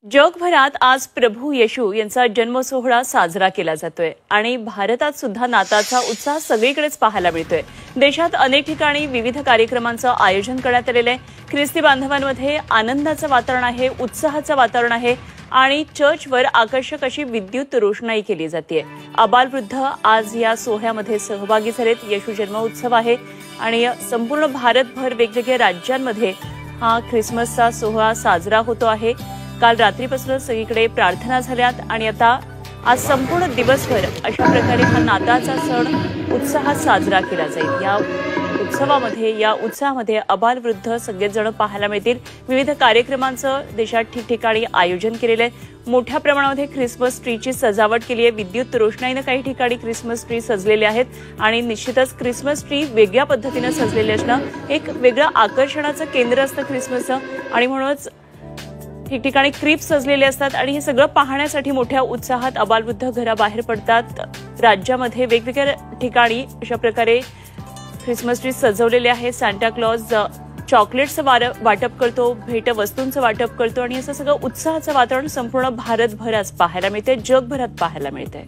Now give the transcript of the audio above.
जगभरात आज प्रभू येशू यांचा जन्म सोहळा साजरा केला जातोय आणि भारतात सुद्धा नाताळचा उत्साह सगळीकडेच पाहायला मिळतोय। देशात अनेक ठिकाणी विविध कार्यक्रमांचं आयोजन करण्यात आलेलं आहे। ख्रिस्ती बांधवांमध्ये आनंदाचं वातावरण आहे, उत्साहाचं वातावरण आहे आणि चर्चवर आकर्षक अशी विद्युत रोषणाई केली जाते। आबालवृद्ध आज या सोहळ्यामध्ये सहभागी झालेत। येशू जन्म उत्सव आहे आणि संपूर्ण भारतभर वेगवेगळ्या राज्यांमध्ये हा ख्रिसमसचा सोहळा साजरा होतो आहे। काल रात्रीपासून सगळीकडे प्रार्थना झाल्यात आणि आता आज संपूर्ण दिवसभर अशा प्रकारे हा नाताळचा सण उत्साहात साजरा केला जाईल। या उत्साहामध्ये अबालवृद्ध सगळेच जण पाहायला मिळतील। विविध कार्यक्रमांचं देशात ठिकठिकाणी आयोजन केलेलं आहे। मोठ्या प्रमाणामध्ये ख्रिसमस ट्रीची सजावट केली आहे। विद्युत रोषणाईने काही ठिकाणी ख्रिसमस ट्री सजलेले आहेत आणि निश्चितच ख्रिसमस ट्री वेगळ्या पद्धतीने सजलेले असणं एक वेगळं आकर्षणाचं केंद्र असतं ख्रिसमसचं आणि म्हणूनच ठिकठिकाणी क्रिप्स सजलेले असतात आणि हे सगळं पाहण्यासाठी मोठ्या उत्साहात अबालवृद्ध घराबाहेर पडतात। राज्यामध्ये वेगवेगळ्या ठिकाणी अशा प्रकारे ख्रिसमस ट्री सजवलेले आहे। सांता क्लॉज चॉकलेट्सचं वाटप करतो, भेटवस्तूंचं वाटप करतो आणि असं सगळं उत्साहाचं वातावरण संपूर्ण भारतभर आज पाहायला मिळते, जगभरात पाहायला मिळते।